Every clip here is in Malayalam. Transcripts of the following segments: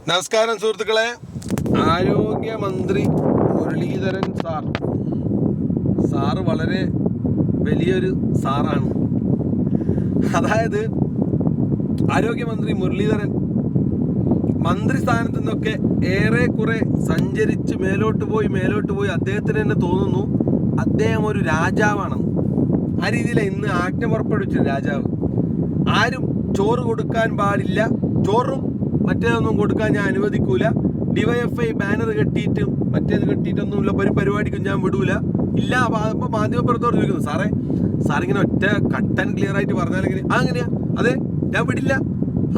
നമസ്കാരം സുഹൃത്തുക്കളെ. ആരോഗ്യമന്ത്രി മുരളീധരൻ സാറ് വളരെ വലിയൊരു സാറാണ്. അതായത് ആരോഗ്യമന്ത്രി മുരളീധരൻ മന്ത്രിസ്ഥാനത്ത് നിന്നൊക്കെ ഏറെക്കുറെ സഞ്ചരിച്ച് മേലോട്ട് പോയി അദ്ദേഹത്തിന് തന്നെ തോന്നുന്നു അദ്ദേഹം ഒരു രാജാവാണെന്ന്. ആ രീതിയിലാണ് ഇന്ന് ആജ്ഞ പുറപ്പെടുവിച്ച രാജാവ്. ആരും ചോറ് കൊടുക്കാൻ പാടില്ല, ചോറും മറ്റേതൊന്നും കൊടുക്കാൻ ഞാൻ അനുവദിക്കൂല, ഡിവൈഎഫ്ഐ ബാനർ കെട്ടിയിട്ടും മറ്റേത് കെട്ടിയിട്ടൊന്നുമില്ല, ഒരു പരിപാടിക്കും ഞാൻ വിടൂല ഇല്ല. അപ്പോൾ മാധ്യമപ്രവർത്തകർ ചോദിക്കുന്നു, സാറിങ്ങനെ ഒറ്റ കട്ട് ആൻഡ് ക്ലിയർ ആയിട്ട് പറഞ്ഞാലെങ്കിൽ അങ്ങനെയാ, അതെ ഞാൻ വിടില്ല.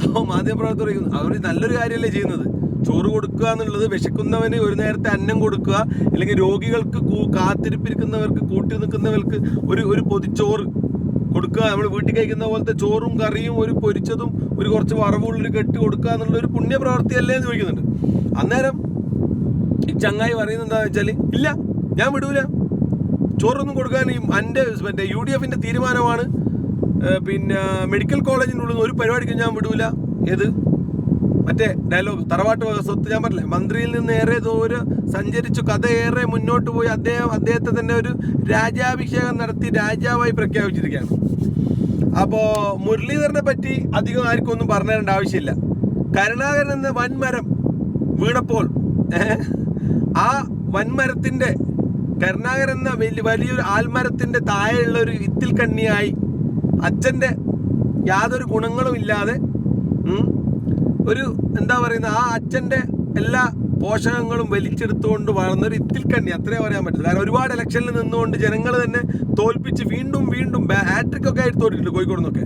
അപ്പോൾ മാധ്യമപ്രവർത്തകർ ചോദിക്കുന്നു, അവർ നല്ലൊരു കാര്യമല്ലേ ചെയ്യുന്നത്. ചോറ് കൊടുക്കുക എന്നുള്ളത് വിശക്കുന്നവന് ഒരു നേരത്തെ അന്നം കൊടുക്കുക, അല്ലെങ്കിൽ രോഗികൾക്ക് കാത്തിരിപ്പിരിക്കുന്നവർക്ക് കൂട്ടി നിൽക്കുന്നവർക്ക് ഒരു പൊതിച്ചോറ് കൊടുക്കുക, നമ്മൾ വീട്ടിൽ കഴിക്കുന്ന പോലത്തെ ചോറും കറിയും ഒരു പൊരിച്ചതും ഒരു കുറച്ച് വറവുള്ളൊരു കെട്ട് കൊടുക്കുക എന്നുള്ളൊരു പുണ്യപ്രവൃത്തിയല്ലേ എന്ന് ചോദിക്കുന്നുണ്ട്. അന്നേരം ഈ ചങ്ങായി പറയുന്നത് എന്താണെന്ന് വെച്ചാൽ, ഇല്ല ഞാൻ വിടൂല, ചോറൊന്നും കൊടുക്കാൻ എൻ്റെ മറ്റേ UDF തീരുമാനമാണ്, പിന്നെ മെഡിക്കൽ കോളേജിനുള്ളിൽ നിന്ന് ഒരു പരിപാടിക്കും ഞാൻ വിടൂല. ഏത് മറ്റേ ഡയലോഗ് തറവാട്ട് വക സ്വത്ത്, ഞാൻ പറഞ്ഞില്ലേ, മന്ത്രിയിൽ നിന്ന് ഏറെ ദൂരം സഞ്ചരിച്ചു, കഥ ഏറെ മുന്നോട്ട് പോയി അദ്ദേഹത്തെ തന്നെ ഒരു രാജാഭിഷേകം നടത്തി രാജാവായി പ്രഖ്യാപിച്ചിരിക്കുകയാണ്. അപ്പോൾ മുരളീധരനെ പറ്റി അധികം ആർക്കും ഒന്നും പറഞ്ഞു തരേണ്ട ആവശ്യമില്ല. കരുണാകരൻ എന്ന വൻമരം വീണപ്പോൾ ആ വൻമരത്തിൻ്റെ, കരുണാകരൻ എന്ന വലിയൊരു ആൽമരത്തിൻ്റെ താഴെയുള്ള ഒരു ഇത്തിൽ കണ്ണിയായി അച്ഛൻ്റെ യാതൊരു ഗുണങ്ങളും ഇല്ലാതെ ഒരു എന്താ പറയുന്ന ആ അച്ഛൻ്റെ എല്ലാ പോഷകങ്ങളും വലിച്ചെടുത്തുകൊണ്ട് വളർന്നൊരു ഇത്തിൽ കണ്ണി, അത്രേ പറയാൻ പറ്റില്ല. കാരണം ഒരുപാട് ഇലക്ഷനിൽ നിന്നുകൊണ്ട് ജനങ്ങൾ തന്നെ തോൽപ്പിച്ച് വീണ്ടും ഹാട്രിക് ഒക്കെ ആയിട്ട് തോറ്റിട്ടുണ്ട് കോഴിക്കോട് നിന്നൊക്കെ.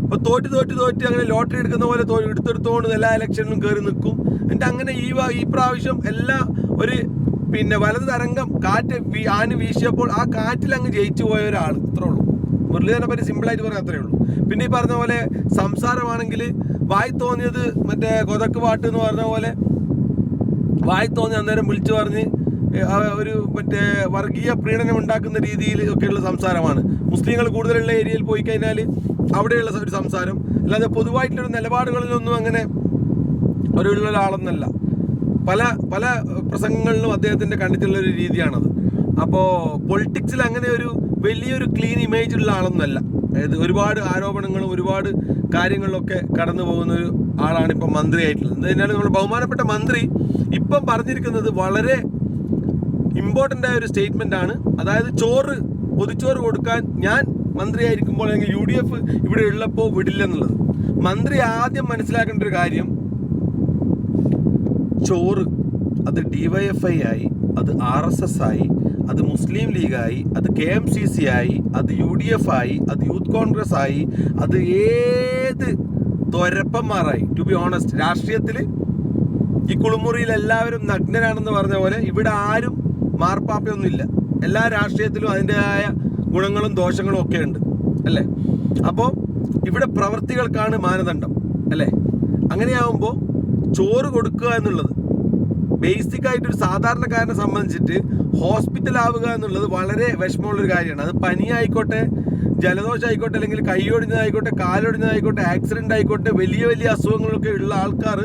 അപ്പോൾ തോറ്റ് അങ്ങനെ ലോട്ടറി എടുക്കുന്ന പോലെ എടുത്തെടുത്തുകൊണ്ട് എല്ലാ ഇലക്ഷനിലും കയറി നിൽക്കും. എന്നിട്ട് അങ്ങനെ ഈ പ്രാവശ്യം എല്ലാ ഒരു പിന്നെ വലത് തരംഗം കാറ്റ് ആന് വീശിയപ്പോൾ ആ കാറ്റിൽ അങ്ങ് ജയിച്ചു പോയ ഒരാൾ, അത്രേ ഉള്ളൂ. മുരളീധരനെ പറ്റി സിമ്പിളായിട്ട് പറയാൻ അത്രേ ഉള്ളൂ. പിന്നെ ഈ പറഞ്ഞ പോലെ സംസാരമാണെങ്കിൽ വായി തോന്നിയത് മറ്റേ കൊതക്ക് പാട്ട് എന്ന് പറഞ്ഞ പോലെ വായി തോന്നി അന്നേരം വിളിച്ചു പറഞ്ഞ് ഒരു മറ്റേ വർഗീയ പ്രീണനം ഉണ്ടാക്കുന്ന രീതിയിൽ ഒക്കെയുള്ള സംസാരമാണ്. മുസ്ലിങ്ങൾ കൂടുതലുള്ള ഏരിയയിൽ പോയി കഴിഞ്ഞാൽ അവിടെയുള്ള ഒരു സംസാരം, അല്ലാതെ പൊതുവായിട്ടുള്ളൊരു നിലപാടുകളിലൊന്നും അങ്ങനെ ഉള്ള ഒരാളൊന്നല്ല. പല പ്രസംഗങ്ങളിലും അദ്ദേഹത്തിൻ്റെ കണ്ടിട്ടുള്ളൊരു രീതിയാണത്. അപ്പോൾ പൊളിറ്റിക്സിൽ അങ്ങനെ ഒരു വലിയൊരു ക്ലീൻ ഇമേജ് ഉള്ള ആളൊന്നുമല്ല. അതായത് ഒരുപാട് ആരോപണങ്ങളും ഒരുപാട് കാര്യങ്ങളിലൊക്കെ കടന്നു പോകുന്ന ഒരു ആളാണ് ഇപ്പം മന്ത്രിയായിട്ടുള്ളത്. എന്ന് കഴിഞ്ഞാൽ നമ്മൾ ബഹുമാനപ്പെട്ട മന്ത്രി ഇപ്പം പറഞ്ഞിരിക്കുന്നത് വളരെ ഇമ്പോർട്ടൻ്റ് ആയ ഒരു സ്റ്റേറ്റ്മെൻ്റ് ആണ്. അതായത് പൊതിച്ചോറ് കൊടുക്കാൻ ഞാൻ മന്ത്രിയായിരിക്കുമ്പോൾ അല്ലെങ്കിൽ UDF ഇവിടെ ഉള്ളപ്പോൾ വിടില്ലെന്നുള്ളത്. മന്ത്രി ആദ്യം മനസ്സിലാക്കേണ്ട ഒരു കാര്യം, ചോറ് അത് DYFI ആയി, അത് RSS ആയി, അത് മുസ്ലിം ലീഗായി, അത് KMCC ആയി, അത് UDF ആയി, അത് യൂത്ത് കോൺഗ്രസ് ആയി, അത് ഏത് തൊരപ്പന്മാരായി. ടു ബി ഓണസ്റ്റ്, രാഷ്ട്രീയത്തിൽ ഈ കുളിമുറിയിൽ എല്ലാവരും നഗ്നരാണെന്ന് പറഞ്ഞ പോലെ ഇവിടെ ആരും മാർപ്പാപ്പയൊന്നുമില്ല. എല്ലാ രാഷ്ട്രീയത്തിലും അതിൻ്റെതായ ഗുണങ്ങളും ദോഷങ്ങളും ഒക്കെ ഉണ്ട്, അല്ലേ? അപ്പോൾ ഇവിടെ പ്രവൃത്തികൾക്കാണ് മാനദണ്ഡം, അല്ലേ? അങ്ങനെയാവുമ്പോൾ ചോറ് കൊടുക്കുക എന്നുള്ളത് ബേസിക് ആയിട്ടൊരു സാധാരണക്കാരനെ സംബന്ധിച്ചിട്ട് ഹോസ്പിറ്റലാവുക എന്നുള്ളത് വളരെ വിഷമമുള്ളൊരു കാര്യമാണ്. അത് പനി ആയിക്കോട്ടെ, ജലദോഷം ആയിക്കോട്ടെ, അല്ലെങ്കിൽ കൈയൊടിഞ്ഞതായിക്കോട്ടെ, കാലൊടിഞ്ഞതായിക്കോട്ടെ, ആക്സിഡൻ്റ് ആയിക്കോട്ടെ, വലിയ അസുഖങ്ങളൊക്കെ ഉള്ള ആൾക്കാർ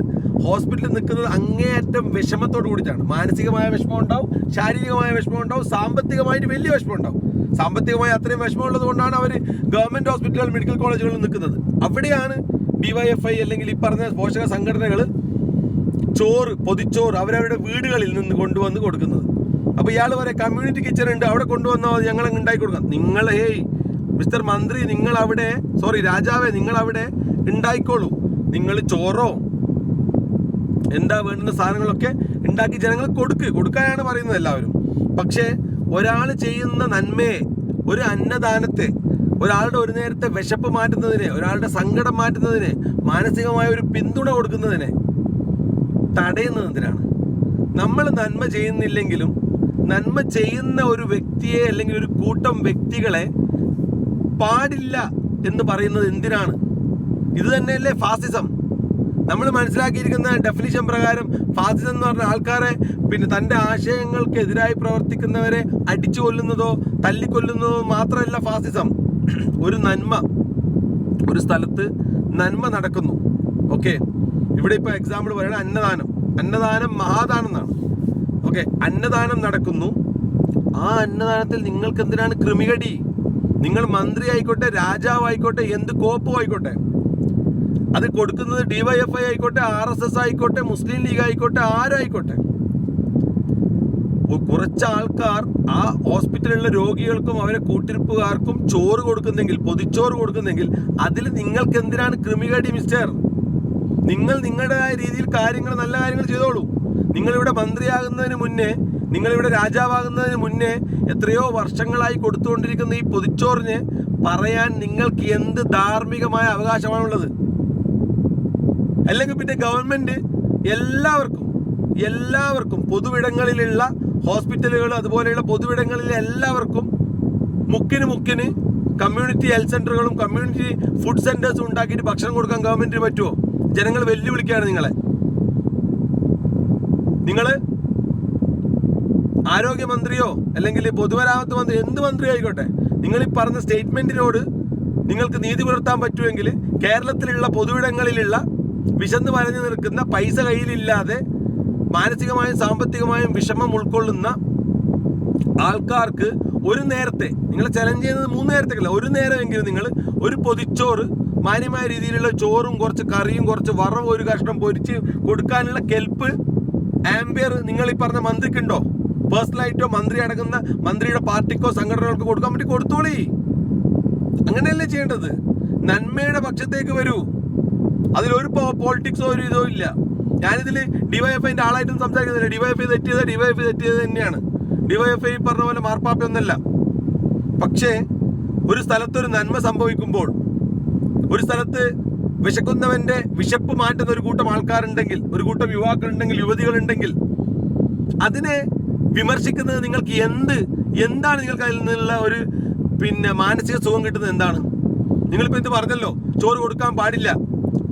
ഹോസ്പിറ്റലിൽ നിൽക്കുന്നത് അങ്ങേയറ്റം വിഷമത്തോട് കൂടിയിട്ടാണ്. മാനസികമായ വിഷമം ഉണ്ടാവും, ശാരീരികമായ വിഷമം ഉണ്ടാവും, സാമ്പത്തികമായിട്ട് വലിയ വിഷമം ഉണ്ടാവും. സാമ്പത്തികമായി അത്രയും വിഷമമുള്ളത് കൊണ്ടാണ് അവർ ഗവൺമെൻറ് ഹോസ്പിറ്റലുകൾ, മെഡിക്കൽ കോളേജുകളിൽ നിൽക്കുന്നത്. അവിടെയാണ് DYFI അല്ലെങ്കിൽ ഈ പറഞ്ഞ പോഷക സംഘടനകൾ പൊതിച്ചോറ് അവരവരുടെ വീടുകളിൽ നിന്ന് കൊണ്ടുവന്ന് കൊടുക്കുന്നത്. അപ്പോൾ ഇയാൾ പറയാം, കമ്മ്യൂണിറ്റി കിച്ചൺ ഉണ്ട്, അവിടെ കൊണ്ടുവന്നാൽ ഞങ്ങൾ ഉണ്ടാക്കി കൊടുക്കാം. നിങ്ങൾ മിസ്റ്റർ മന്ത്രി, രാജാവേ, നിങ്ങളവിടെ ഉണ്ടായിക്കോളൂ. നിങ്ങൾ ചോറോ എന്താ വേണ്ടുന്ന സാധനങ്ങളൊക്കെ ഉണ്ടാക്കി ജനങ്ങൾ കൊടുക്കാനാണ് പറയുന്നത് എല്ലാവരും. പക്ഷേ ഒരാൾ ചെയ്യുന്ന നന്മയെ, ഒരു അന്നദാനത്തെ, ഒരാളുടെ ഒരു നേരത്തെ വിശപ്പ് മാറ്റുന്നതിനെ, ഒരാളുടെ സങ്കടം മാറ്റുന്നതിനെ, മാനസികമായ ഒരു പിന്തുണ കൊടുക്കുന്നതിനെ തടയുന്നത് എന്തിനാണ്? നമ്മൾ നന്മ ചെയ്യുന്നില്ലെങ്കിലും നന്മ ചെയ്യുന്ന ഒരു വ്യക്തിയെ അല്ലെങ്കിൽ ഒരു കൂട്ടം വ്യക്തികളെ പാടില്ല എന്ന് പറയുന്നത് എന്തിനാണ്? ഇത് തന്നെയല്ലേ ഫാസിസം? നമ്മൾ മനസ്സിലാക്കിയിരിക്കുന്ന ഡെഫിനിഷൻ പ്രകാരം ഫാസിസം എന്ന് പറഞ്ഞ ആൾക്കാരെ പിന്നെ തൻ്റെ ആശയങ്ങൾക്കെതിരായി പ്രവർത്തിക്കുന്നവരെ അടിച്ചു കൊല്ലുന്നതോ തല്ലിക്കൊല്ലുന്നതോ മാത്രമല്ല ഫാസിസം. ഒരു സ്ഥലത്ത് നന്മ നടക്കുന്നു, ഓക്കെ, ഇവിടെ ഇപ്പൊ എക്സാമ്പിൾ പറയുന്നത് അന്നദാനം മഹാദാനം എന്നാണ്. ഓക്കെ, അന്നദാനം നടക്കുന്നു. ആ അന്നദാനത്തിൽ നിങ്ങൾക്ക് എന്തിനാണ് ക്രിമികടി? നിങ്ങൾ മന്ത്രി ആയിക്കോട്ടെ, രാജാവായിക്കോട്ടെ, എന്ത് കോപ്പും ആയിക്കോട്ടെ, അത് കൊടുക്കുന്നത് DYFI ആയിക്കോട്ടെ, RSS ആയിക്കോട്ടെ, മുസ്ലിം ലീഗ് ആയിക്കോട്ടെ, ആരായിക്കോട്ടെ, കുറച്ച് ആൾക്കാർ ആ ഹോസ്പിറ്റലിലുള്ള രോഗികൾക്കും അവരെ കൂട്ടിരിപ്പുകാർക്കും ചോറ് കൊടുക്കുന്നെങ്കിൽ, പൊതിച്ചോറ് കൊടുക്കുന്നെങ്കിൽ, അതിൽ നിങ്ങൾക്ക് എന്തിനാണ് ക്രിമികടി മിസ്റ്റർ? നിങ്ങൾ നിങ്ങളുടേതായ രീതിയിൽ നല്ല കാര്യങ്ങൾ ചെയ്തോളൂ. നിങ്ങളിവിടെ മന്ത്രിയാകുന്നതിന് മുന്നേ, നിങ്ങളിവിടെ രാജാവാകുന്നതിന് മുന്നേ എത്രയോ വർഷങ്ങളായി കൊടുത്തുകൊണ്ടിരിക്കുന്ന ഈ പൊതിച്ചോറിന് പറയാൻ നിങ്ങൾക്ക് എന്ത് ധാർമ്മികമായ അവകാശമാണുള്ളത്? അല്ലെങ്കിൽ പിന്നെ ഗവൺമെന്റ് എല്ലാവർക്കും പൊതുവിടങ്ങളിലുള്ള ഹോസ്പിറ്റലുകൾ, അതുപോലെയുള്ള പൊതുവിടങ്ങളിലെ എല്ലാവർക്കും മുക്കിന് കമ്മ്യൂണിറ്റി ഹെൽത്ത് സെന്ററുകളും കമ്മ്യൂണിറ്റി ഫുഡ് സെന്റേഴ്സും ഉണ്ടാക്കിയിട്ട് ഭക്ഷണം കൊടുക്കാൻ ഗവൺമെന്റിന് പറ്റുമോ? ജനങ്ങൾ വെല്ലുവിളിക്കുകയാണ് നിങ്ങളെ. നിങ്ങൾ ആരോഗ്യമന്ത്രിയോ അല്ലെങ്കിൽ പൊതുമരാമത്ത് മന്ത്രി, എന്ത് മന്ത്രി ആയിക്കോട്ടെ, നിങ്ങൾ ഈ പറഞ്ഞ സ്റ്റേറ്റ്മെന്റിനോട് നിങ്ങൾക്ക് നീതി പുലർത്താൻ പറ്റുമെങ്കിൽ കേരളത്തിലുള്ള പൊതുവിടങ്ങളിലുള്ള വിശന്ന് വരഞ്ഞു നിൽക്കുന്ന, പൈസ കയ്യിലില്ലാതെ മാനസികമായും സാമ്പത്തികമായും വിഷമം ഉൾക്കൊള്ളുന്ന ആൾക്കാർക്ക് ഒരു നേരത്തെ, നിങ്ങൾ ചലഞ്ച് ചെയ്യുന്നത് 3 നേരത്തേക്കല്ല, ഒരു നേരമെങ്കിലും നിങ്ങൾ ഒരു പൊതിച്ചോറ്, മാന്യമായ രീതിയിലുള്ള ചോറും കുറച്ച് കറിയും കുറച്ച് വറവും ഒരു കഷ്ണം പൊരിച്ച് കൊടുക്കാനുള്ള കെൽപ്പ്, ആംബിയർ നിങ്ങൾ ഈ പറഞ്ഞ മന്ത്രിക്കുണ്ടോ? പേഴ്സണലായിട്ടോ മന്ത്രി അടങ്ങുന്ന മന്ത്രിയുടെ പാർട്ടിക്കോ സംഘടനകൾക്കോ കൊടുക്കാൻ പറ്റി കൊടുത്തോളി. അങ്ങനെയല്ലേ ചെയ്യേണ്ടത്? നന്മയുടെ പക്ഷത്തേക്ക് വരൂ. അതിലൊരു പോളിറ്റിക്സോ ഒരു ഇതോ ഇല്ല. ഞാനിതിൽ DYFIന്റെ ആളായിട്ടും സംസാരിക്കുന്നില്ല. DYFI തെറ്റിയത് തന്നെയാണ്. DYFI പറഞ്ഞ പോലെ മാർപ്പാപ്പയൊന്നല്ല. പക്ഷേ ഒരു സ്ഥലത്തൊരു നന്മ സംഭവിക്കുമ്പോൾ, ഒരു സ്ഥലത്ത് വിശക്കുന്നവന്റെ വിശപ്പ് മാറ്റുന്ന ഒരു കൂട്ടം ആൾക്കാരുണ്ടെങ്കിൽ, ഒരു കൂട്ടം യുവാക്കളുണ്ടെങ്കിൽ, യുവതികളുണ്ടെങ്കിൽ, അതിനെ വിമർശിക്കുന്നത് നിങ്ങൾക്ക് എന്താണ് നിങ്ങൾക്ക് അതിൽ നിന്നുള്ള ഒരു മാനസിക സുഖം കിട്ടുന്നത്? എന്താണ്? നിങ്ങളിപ്പോൾ ഇത് പറഞ്ഞല്ലോ, ചോറ് കൊടുക്കാൻ പാടില്ല,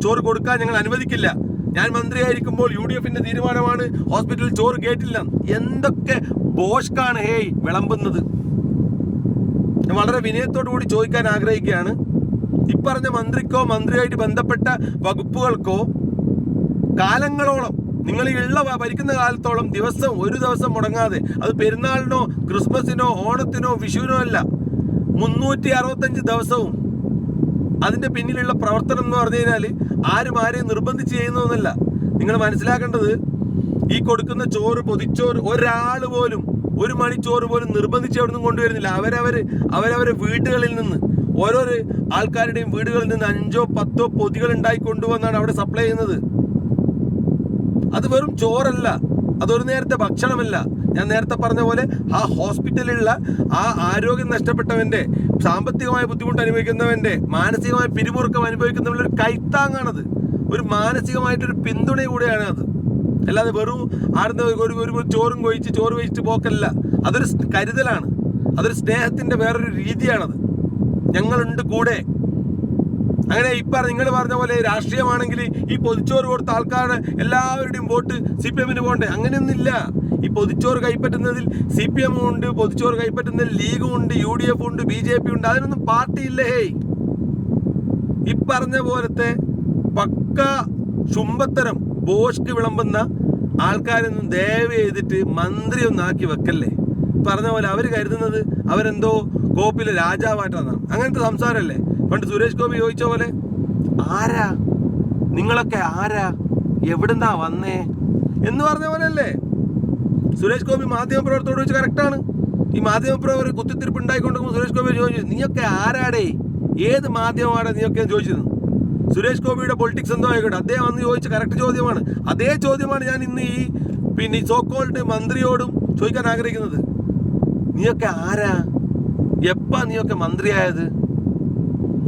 ചോറ് കൊടുക്കാൻ ഞങ്ങൾ അനുവദിക്കില്ല, ഞാൻ മന്ത്രിയായിരിക്കുമ്പോൾ UDFന്റെ തീരുമാനമാണ്, ഹോസ്പിറ്റലിൽ ചോറ് കേട്ടില്ല. എന്തൊക്കെ ബോഷ്കാണ് വിളമ്പുന്നത്? ഞാൻ വളരെ വിനയത്തോടു കൂടി ചോദിക്കാൻ ആഗ്രഹിക്കുകയാണ്. ഇപ്പറഞ്ഞ മന്ത്രിക്കോ മന്ത്രിയായിട്ട് ബന്ധപ്പെട്ട വകുപ്പുകൾക്കോ കാലങ്ങളോളം, നിങ്ങൾ ഭരിക്കുന്ന കാലത്തോളം ഒരു ദിവസം മുടങ്ങാതെ, അത് പെരുന്നാളിനോ ക്രിസ്മസിനോ ഓണത്തിനോ വിഷുവിനോ അല്ല, 365 ദിവസവും അതിന്റെ പിന്നിലുള്ള പ്രവർത്തനം എന്ന് പറഞ്ഞു കഴിഞ്ഞാൽ ആരെയും നിർബന്ധിച്ച് ചെയ്യുന്നതൊന്നല്ല. നിങ്ങൾ മനസ്സിലാക്കേണ്ടത്, ഈ കൊടുക്കുന്ന ചോറ്, പൊതിച്ചോറ്, ഒരാൾ പോലും ഒരു മണിച്ചോറ് പോലും നിർബന്ധിച്ച് എവിടെ നിന്നും കൊണ്ടുവരുന്നില്ല. അവരവരെ വീടുകളിൽ നിന്ന്, ഓരോരോ ആൾക്കാരുടെയും വീടുകളിൽ നിന്ന് 5-10 പൊതികൾ ഉണ്ടായി കൊണ്ടുവന്നാണ് അവിടെ സപ്ലൈ ചെയ്യുന്നത്. അത് വെറും ചോറല്ല, അതൊരു നേരത്തെ ഭക്ഷണമല്ല. ഞാൻ നേരത്തെ പറഞ്ഞ പോലെ ആ ഹോസ്പിറ്റലിലുള്ള ആ ആരോഗ്യം നഷ്ടപ്പെട്ടവന്റെ, സാമ്പത്തികമായ ബുദ്ധിമുട്ട് അനുഭവിക്കുന്നവന്റെ, മാനസികമായ പിരിമുറുക്കം അനുഭവിക്കുന്നവരുടെ ഒരു കൈത്താങ്ങാണത്. ഒരു മാനസികമായിട്ടൊരു പിന്തുണ കൂടെയാണ് അത്. അല്ലാതെ വെറും ഒരു ചോറ് വെച്ചിട്ട് പോക്കല്ല. അതൊരു കരുതലാണ്, അതൊരു സ്നേഹത്തിന്റെ വേറൊരു രീതിയാണത്. ഞങ്ങളുണ്ട് കൂടെ. അങ്ങനെ നിങ്ങൾ പറഞ്ഞ പോലെ രാഷ്ട്രീയമാണെങ്കിൽ ഈ പൊതിച്ചോറ് കൊടുത്ത ആൾക്കാരുടെ എല്ലാവരുടെയും വോട്ട് CPM പോകണ്ടേ? അങ്ങനെയൊന്നുമില്ല. ഈ പൊതിച്ചോറ് കൈപ്പറ്റുന്നതിൽ CPM ഉണ്ട്, പൊതിച്ചോറ് കൈപ്പറ്റുന്നതിൽ ലീഗും ഉണ്ട്, UDF ഉണ്ട്, BJP ഉണ്ട്. അതിനൊന്നും പാർട്ടിയില്ലേ. ഈ പറഞ്ഞ പോലത്തെ പക്ക ചുംബത്തരം ബോഷ്ക്ക് വിളമ്പുന്ന ആൾക്കാരൊന്നും ദയവ് ചെയ്തിട്ട് മന്ത്രി ഒന്നാക്കി വെക്കല്ലേ. പറഞ്ഞ പോലെ അവർ കരുതുന്നത് അവരെന്തോ കോപ്പിലെ രാജാവായിട്ടാണ്. അങ്ങനത്തെ സംസാരമല്ലേ. പണ്ട് സുരേഷ് ഗോപി ചോദിച്ച പോലെ, ആരാ നിങ്ങളൊക്കെ, ആരാ, എവിടുന്നാ വന്നേ എന്ന് പറഞ്ഞ പോലെ അല്ലേ സുരേഷ് ഗോപി മാധ്യമപ്രവർത്തകരോട് ചോദിച്ചു. കറക്റ്റാണ്. ഈ മാധ്യമപ്രവർത്തകർ കുത്തിത്തിരിപ്പ് ഉണ്ടായിക്കൊണ്ടിരിക്കുമ്പോൾ സുരേഷ് ഗോപി ചോദിച്ചു, നീയൊക്കെ ആരാടേ, ഏത് മാധ്യമമാണ് നീയൊക്കെ ചോദിച്ചത്? സുരേഷ് ഗോപിയുടെ പൊളിറ്റിക്സ് എന്തോ ആയിക്കോട്ടെ, അദ്ദേഹം അന്ന് ചോദിച്ച കറക്റ്റ് ചോദ്യമാണ്. അതേ ചോദ്യമാണ് ഞാൻ ഇന്ന് ഈ സോക്കോൾഡ് മന്ത്രിയോടും ചോദിക്കാൻ ആഗ്രഹിക്കുന്നത്. നീയൊക്കെ ആരാ, എപ്പാ നീയൊക്കെ മന്ത്രിയായത്?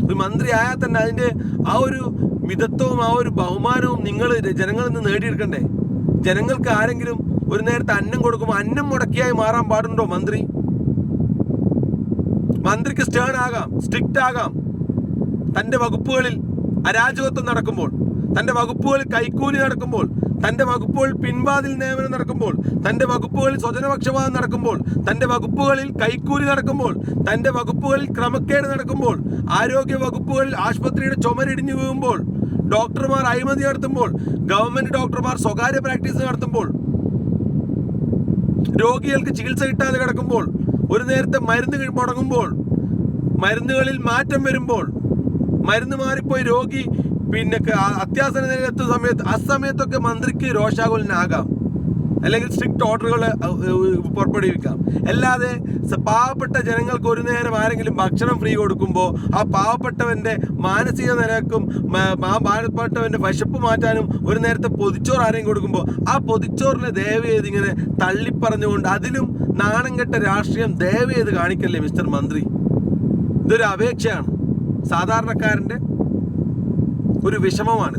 ഒരു മന്ത്രി ആയാൽ തന്നെ അതിന്റെ ആ ഒരു മിതത്വവും ആ ഒരു ബഹുമാനവും നിങ്ങൾ ജനങ്ങളിൽ നിന്ന് നേടിയെടുക്കണ്ടേ? ജനങ്ങൾക്ക് ആരെങ്കിലും ഒരു നേരത്തെ അന്നം കൊടുക്കുമ്പോൾ അന്നം മുടക്കിയായി മാറാൻ പാടുണ്ടോ മന്ത്രി? മന്ത്രിക്ക് സ്റ്റേൺ ആകാം, സ്ട്രിക്റ്റ് ആകാം. തന്റെ വകുപ്പുകളിൽ അരാജകത്വം നടക്കുമ്പോൾ, തന്റെ വകുപ്പുകളിൽ കൈക്കൂലി നടക്കുമ്പോൾ, തന്റെ വകുപ്പുകളിൽ പിൻവാതിൽ നിയമനം നടക്കുമ്പോൾ, തന്റെ വകുപ്പുകളിൽ സ്വജനപക്ഷപാതം നടക്കുമ്പോൾ, തന്റെ വകുപ്പുകളിൽ കൈക്കൂലി നടക്കുമ്പോൾ, തന്റെ വകുപ്പുകളിൽ ക്രമക്കേട് നടക്കുമ്പോൾ, ആരോഗ്യ വകുപ്പുകളിൽ ആശുപത്രിയുടെ ചുമരിടിഞ്ഞു വീഴുമ്പോൾ, ഡോക്ടർമാർ അഴിമതി നടത്തുമ്പോൾ, ഗവൺമെന്റ് ഡോക്ടർമാർ സ്വകാര്യ പ്രാക്ടീസ് നടത്തുമ്പോൾ, രോഗികൾക്ക് ചികിത്സ കിട്ടാതെ കിടക്കുമ്പോൾ, ഒരു നേരത്തെ മരുന്ന് മുടങ്ങുമ്പോൾ, മരുന്നുകളിൽ മാറ്റം വരുമ്പോൾ, മരുന്ന് മാറിപ്പോയി രോഗി പിന്നെ അത്യാസന നിലയിലെത്തുന്ന സമയത്ത് അസമയത്തൊക്കെ മന്ത്രിക്ക് രോഷാകുലനാകാം, അല്ലെങ്കിൽ സ്ട്രിക്റ്റ് ഓർഡറുകൾ പുറപ്പെടുവിക്കാം. അല്ലാതെ പാവപ്പെട്ട ജനങ്ങൾക്ക് ഒരു നേരം ആരെങ്കിലും ഭക്ഷണം ഫ്രീ കൊടുക്കുമ്പോൾ ആ പാവപ്പെട്ടവന്റെ മാനസിക നിലക്കും പാവപ്പെട്ടവന്റെ വിശപ്പ് മാറ്റാനും ഒരു നേരത്തെ പൊതിച്ചോറ് ആരെങ്കിലും കൊടുക്കുമ്പോൾ ആ പൊതിച്ചോറിനെ ദയവ് ചെയ്ത് ഇങ്ങനെ തള്ളിപ്പറഞ്ഞുകൊണ്ട് അതിലും നാണം കെട്ട രാഷ്ട്രീയം ദയവ് ചെയ്ത് കാണിക്കല്ലേ മിസ്റ്റർ മന്ത്രി. ഇതൊരു അപേക്ഷയാണ്, സാധാരണക്കാരന്റെ ഒരു വിഷമമാണ്.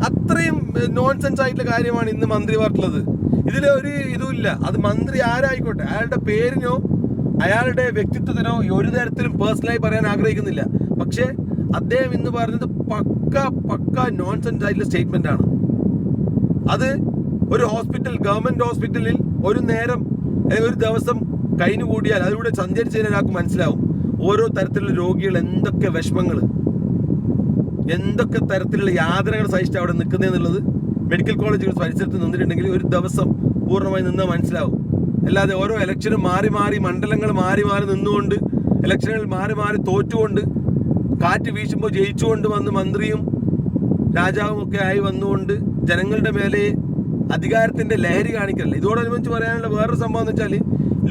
അത്രയും നോൺസെൻസ് ആയിട്ടുള്ള കാര്യമാണ് ഇന്ന് മന്ത്രി പറഞ്ഞിട്ടുള്ളത്. ഇതിലൊരു ഇതുമില്ല. അത് മന്ത്രി ആരായിക്കോട്ടെ, അയാളുടെ പേരിനോ അയാളുടെ വ്യക്തിത്വത്തിനോ ഒരു തരത്തിലും പേഴ്സണലായി പറയാൻ ആഗ്രഹിക്കുന്നില്ല. പക്ഷേ അദ്ദേഹം ഇന്ന് പറഞ്ഞത് പക്ക നോൺസെൻസ് ആയിട്ടുള്ള സ്റ്റേറ്റ്മെന്റ് ആണ്. അത് ഒരു ഹോസ്പിറ്റൽ, ഗവൺമെന്റ് ഹോസ്പിറ്റലിൽ ഒരു നേരം ഒരു ദിവസം കഴിഞ്ഞു കൂടിയാൽ അതിലൂടെ സഞ്ചരിച്ചതിന് ഒരാൾക്ക് മനസ്സിലാവും ഓരോ തരത്തിലുള്ള രോഗികൾ എന്തൊക്കെ വിഷമങ്ങൾ, എന്തൊക്കെ തരത്തിലുള്ള യാതനകൾ സഹിച്ചിട്ട് അവിടെ നിൽക്കുന്നതെന്നുള്ളത്. മെഡിക്കൽ കോളേജുകൾ പരിസരത്ത് നിന്നിട്ടുണ്ടെങ്കിൽ ഒരു ദിവസം പൂർണ്ണമായി നിന്നാൽ മനസ്സിലാവും. അല്ലാതെ ഓരോ ഇലക്ഷനും മാറി മണ്ഡലങ്ങൾ മാറി നിന്നുകൊണ്ട്, ഇലക്ഷനുകൾ മാറി തോറ്റുകൊണ്ട്, കാറ്റ് വീശുമ്പോൾ ജയിച്ചുകൊണ്ട് വന്ന് മന്ത്രിയും രാജാവും ഒക്കെ ആയി വന്നുകൊണ്ട് ജനങ്ങളുടെ മേലെ അധികാരത്തിന്റെ ലഹരി കാണിക്കല്ലേ. ഇതോടനുബന്ധിച്ച് പറയാനുള്ള വേറൊരു സംഭവം എന്ന് വെച്ചാൽ,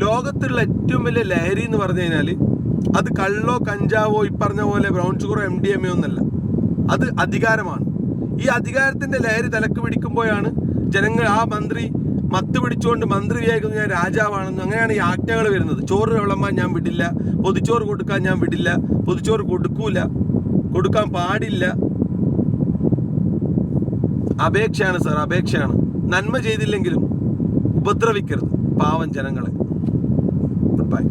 ലോകത്തുള്ള ഏറ്റവും വലിയ ലഹരി എന്ന് പറഞ്ഞു കഴിഞ്ഞാൽ അത് കള്ളോ കഞ്ചാവോ ഈ പറഞ്ഞ പോലെ ബ്രൗൺ ഷുഗറോ MDMA ഒന്നല്ല, അത് അധികാരമാണ്. ഈ അധികാരത്തിന്റെ ലഹരി തലക്ക് പിടിക്കുമ്പോഴാണ് ജനങ്ങൾ, ആ മന്ത്രി മത്ത് പിടിച്ചുകൊണ്ട് മന്ത്രി വിചാരിക്കുന്നത് ഞാൻ രാജാവാണെന്ന്. അങ്ങനെയാണ് ഈ ആജ്ഞകൾ വരുന്നത്. ചോറ് വിളമ്പാൻ ഞാൻ വിടില്ല, പൊതിച്ചോറ് കൊടുക്കാൻ ഞാൻ വിടില്ല, പൊതിച്ചോറ് കൊടുക്കാൻ പാടില്ല. അപേക്ഷയാണ് സാർ, അപേക്ഷയാണ്. നന്മ ചെയ്തില്ലെങ്കിലും ഉപദ്രവിക്കരുത് പാവം ജനങ്ങളെ. Good bye.